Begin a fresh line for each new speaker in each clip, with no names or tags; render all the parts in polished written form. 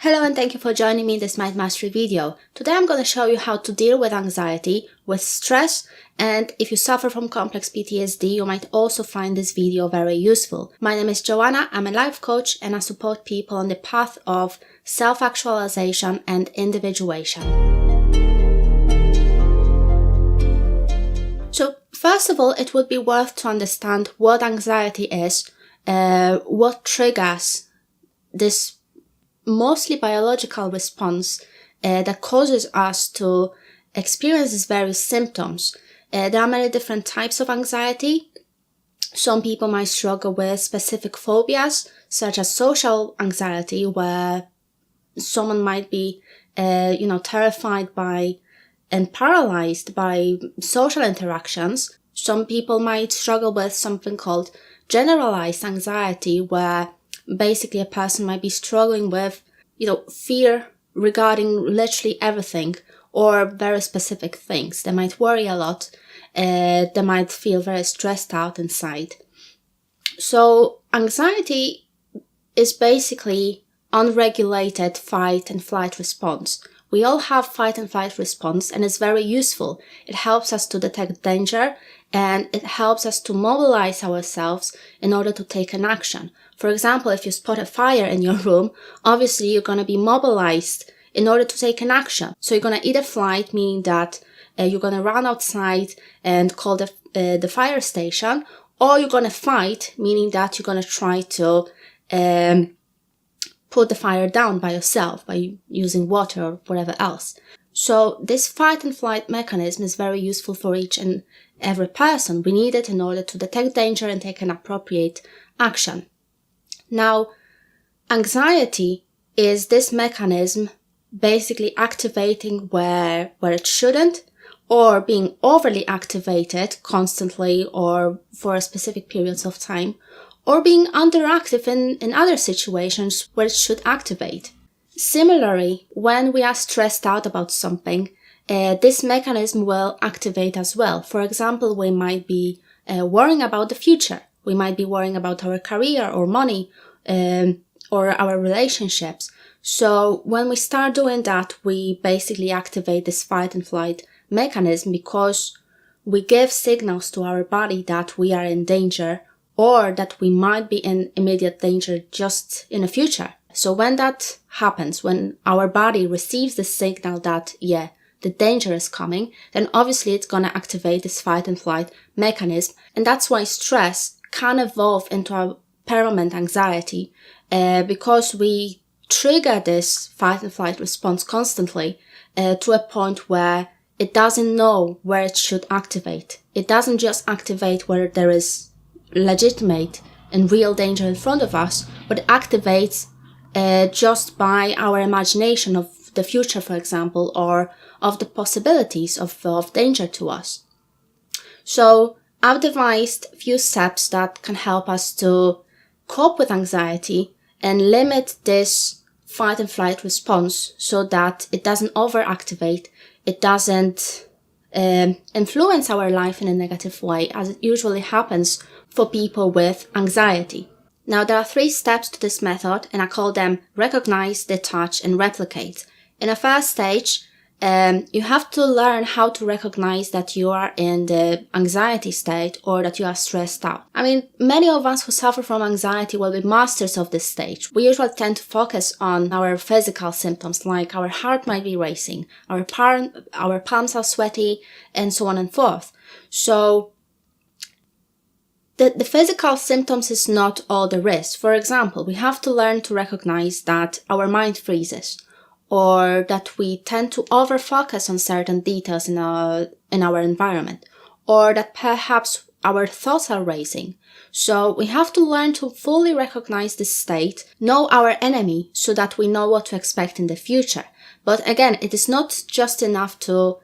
Hello and thank you for joining me in this Mind Mastery video. Today I'm going to show you how to deal with anxiety, with stress, and if you suffer from complex PTSD, you might also find this video very useful. My name is Joanna, I'm a life coach and I support people on the path of self-actualization and individuation. So first of all, it would be worth to understand what anxiety is, what triggers this mostly biological response that causes us to experience these various symptoms. There are many different types of anxiety. Some people might struggle with specific phobias, such as social anxiety, where someone might be, terrified by and paralyzed by social interactions. Some people might struggle with something called generalized anxiety, where basically a person might be struggling with, fear regarding literally everything or very specific things. They might worry a lot. They might feel very stressed out inside. So anxiety is basically unregulated fight and flight response. We all have fight and flight response and it's very useful. It helps us to detect danger and it helps us to mobilize ourselves in order to take an action. For example, if you spot a fire in your room, obviously you're going to be mobilized in order to take an action. So you're going to either flight, meaning that you're going to run outside and call the fire station, or you're going to fight, meaning that you're going to try to put the fire down by yourself, by using water or whatever else. So this fight and flight mechanism is very useful for each and every person. We need it in order to detect danger and take an appropriate action. Now, anxiety is this mechanism basically activating where it shouldn't, or being overly activated constantly or for specific periods of time, or being underactive in other situations where it should activate. Similarly, when we are stressed out about something, this mechanism will activate as well. For example, we might be worrying about the future. We might be worrying about our career or money or our relationships. So when we start doing that, we basically activate this fight and flight mechanism because we give signals to our body that we are in danger or that we might be in immediate danger just in the future. So when that happens, when our body receives the signal that, the danger is coming, then obviously it's going to activate this fight and flight mechanism. And that's why stress can evolve into a permanent anxiety because we trigger this fight and flight response constantly to a point where it doesn't know where it should activate. It doesn't just activate where there is legitimate and real danger in front of us, but it activates just by our imagination of the future, for example, or of the possibilities of danger to us. So I've devised a few steps that can help us to cope with anxiety and limit this fight and flight response so that it doesn't overactivate, it doesn't influence our life in a negative way, as it usually happens for people with anxiety. Now, there are 3 steps to this method, and I call them recognize, detach, and replicate. In the first stage, you have to learn how to recognize that you are in the anxiety state or that you are stressed out. I mean, many of us who suffer from anxiety will be masters of this stage. We usually tend to focus on our physical symptoms, like our heart might be racing, our palms are sweaty, and so on and forth. So the physical symptoms is not all there is. For example, we have to learn to recognize that our mind freezes, or that we tend to over-focus on certain details in our environment, or that perhaps our thoughts are racing. So we have to learn to fully recognize this state, know our enemy, so that we know what to expect in the future. But again, it is not just enough to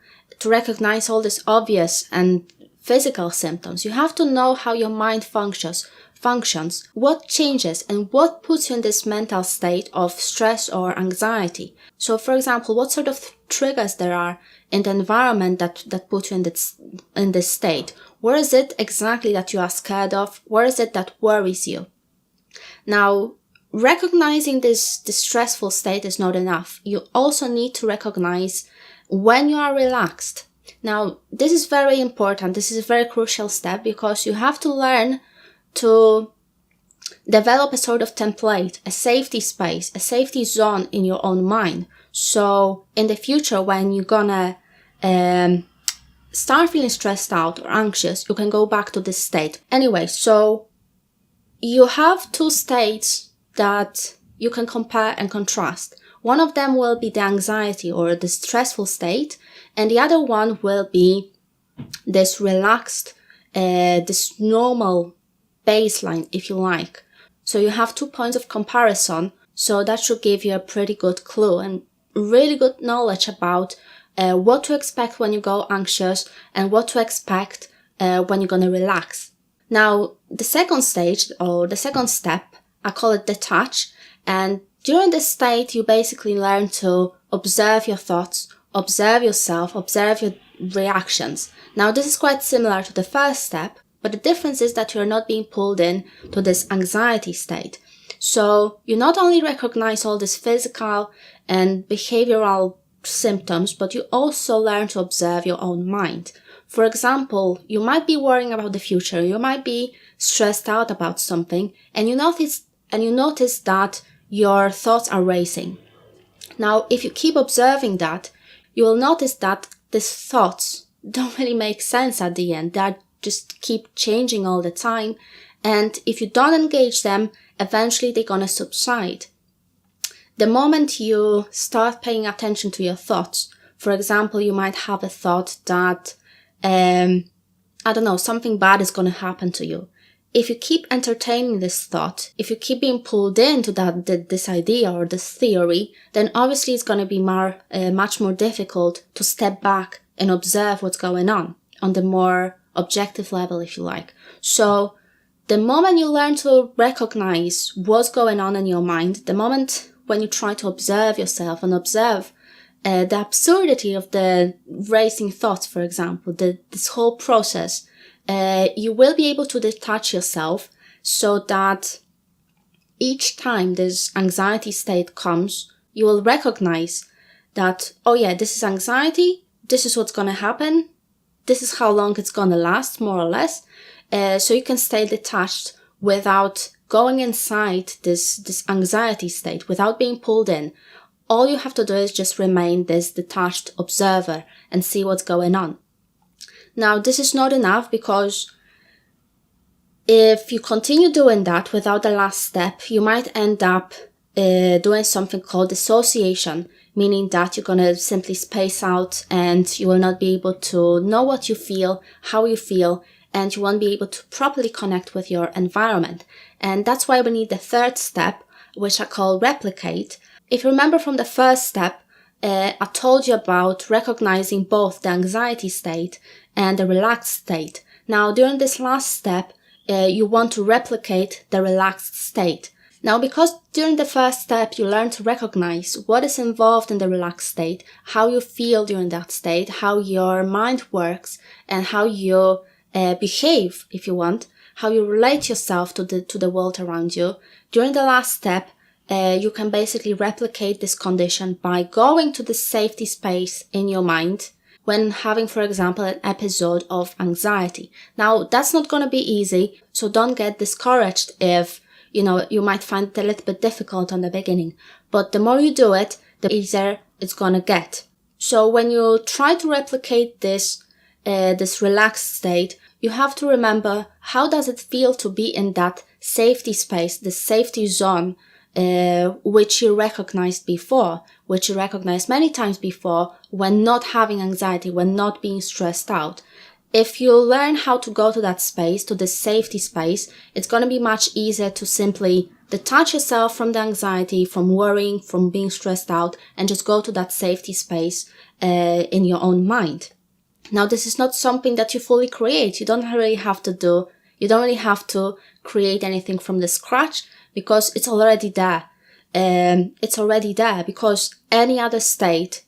recognize all these obvious and physical symptoms. You have to know how your mind functions, what changes and what puts you in this mental state of stress or anxiety. So for example, what sort of triggers there are in the environment that put you in this state? Where is it exactly that you are scared of? Where is it that worries you? Now, recognizing this stressful state is not enough. You also need to recognize when you are relaxed. Now, this is very important. This is a very crucial step because you have to learn to develop a sort of template, a safety space, a safety zone in your own mind. So in the future, when you're gonna start feeling stressed out or anxious, you can go back to this state. Anyway, so you have two states that you can compare and contrast. One of them will be the anxiety or the stressful state, and the other one will be this relaxed, this normal baseline, if you like. So you have 2 points of comparison, so that should give you a pretty good clue and really good knowledge about what to expect when you go anxious and what to expect when you're going to relax. Now, the second stage or the second step, I call it detach, and during this state, you basically learn to observe your thoughts, observe yourself, observe your reactions. Now, this is quite similar to the first step, but the difference is that you're not being pulled in to this anxiety state. So you not only recognize all these physical and behavioral symptoms, but you also learn to observe your own mind. For example, you might be worrying about the future, you might be stressed out about something, and you notice that your thoughts are racing. Now, if you keep observing that, you will notice that these thoughts don't really make sense at the end. They just keep changing all the time. And if you don't engage them, eventually they're gonna subside. The moment you start paying attention to your thoughts, for example, you might have a thought that, something bad is gonna happen to you. If you keep entertaining this thought, if you keep being pulled into this idea or this theory, then obviously it's going to be much more difficult to step back and observe what's going on the more objective level, if you like. So the moment you learn to recognize what's going on in your mind, the moment when you try to observe yourself and observe the absurdity of the racing thoughts, for example, this whole process, you will be able to detach yourself so that each time this anxiety state comes, you will recognize that, oh yeah, this is anxiety, this is what's going to happen, this is how long it's going to last, more or less. So you can stay detached without going inside this anxiety state, without being pulled in. All you have to do is just remain this detached observer and see what's going on. Now, this is not enough because if you continue doing that without the last step, you might end up doing something called dissociation, meaning that you're going to simply space out and you will not be able to know what you feel, how you feel, and you won't be able to properly connect with your environment. And that's why we need the third step, which I call replicate. If you remember from the first step, I told you about recognizing both the anxiety state and the relaxed state. Now, during this last step, you want to replicate the relaxed state. Now, because during the first step, you learn to recognize what is involved in the relaxed state, how you feel during that state, how your mind works, and how you behave, if you want, how you relate yourself to the world around you. During the last step, you can basically replicate this condition by going to the safety space in your mind when having, for example, an episode of anxiety. Now, that's not going to be easy, so don't get discouraged if, you might find it a little bit difficult on the beginning. But the more you do it, the easier it's going to get. So when you try to replicate this relaxed state, you have to remember, how does it feel to be in that safety space, the safety zone, which you recognized before, which you recognized many times before when not having anxiety, when not being stressed out. If you learn how to go to that space, to this safety space, it's going to be much easier to simply detach yourself from the anxiety, from worrying, from being stressed out, and just go to that safety space in your own mind. Now, this is not something that you fully create. You don't really have to create anything from the scratch, because it's already there. It's already there because any other state,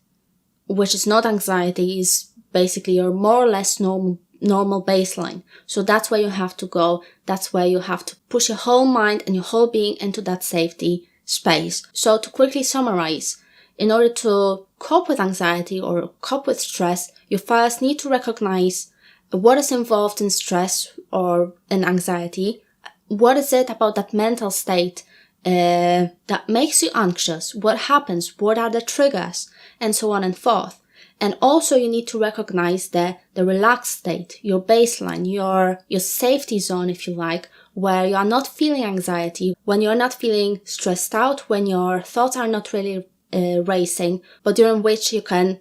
which is not anxiety, is basically your more or less normal normal baseline. So that's where you have to go. That's where you have to push your whole mind and your whole being into that safety space. So to quickly summarize, in order to cope with anxiety or cope with stress, you first need to recognize what is involved in stress or in anxiety. What is it about that mental state that makes you anxious? What happens? What are the triggers? And so on and forth. And also you need to recognize the relaxed state, your baseline, your safety zone, if you like, where you are not feeling anxiety, when you're not feeling stressed out, when your thoughts are not really racing, but during which you can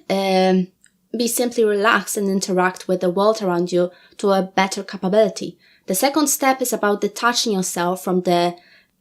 be simply relaxed and interact with the world around you to a better capability. The second step is about detaching yourself from the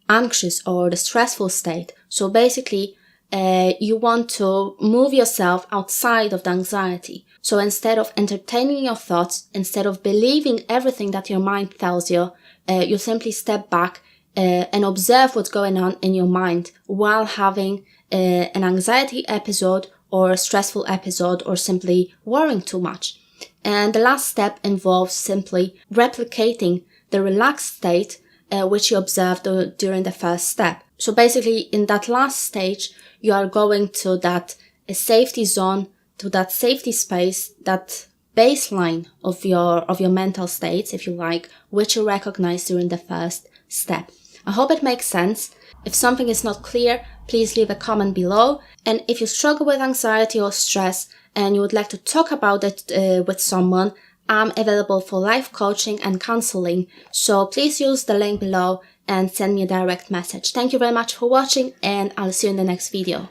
anxious or the stressful state. So basically, you want to move yourself outside of the anxiety. So instead of entertaining your thoughts, instead of believing everything that your mind tells you, you simply step back and observe what's going on in your mind while having an anxiety episode or a stressful episode or simply worrying too much. And the last step involves simply replicating the relaxed state which you observed during the first step. So basically in that last stage, you are going to that safety zone, to that safety space, that baseline of your mental states, if you like, which you recognize during the first step. I hope it makes sense. If something is not clear, please leave a comment below. And if you struggle with anxiety or stress and you would like to talk about it with someone, I'm available for live coaching and counseling. So please use the link below and send me a direct message. Thank you very much for watching, and I'll see you in the next video.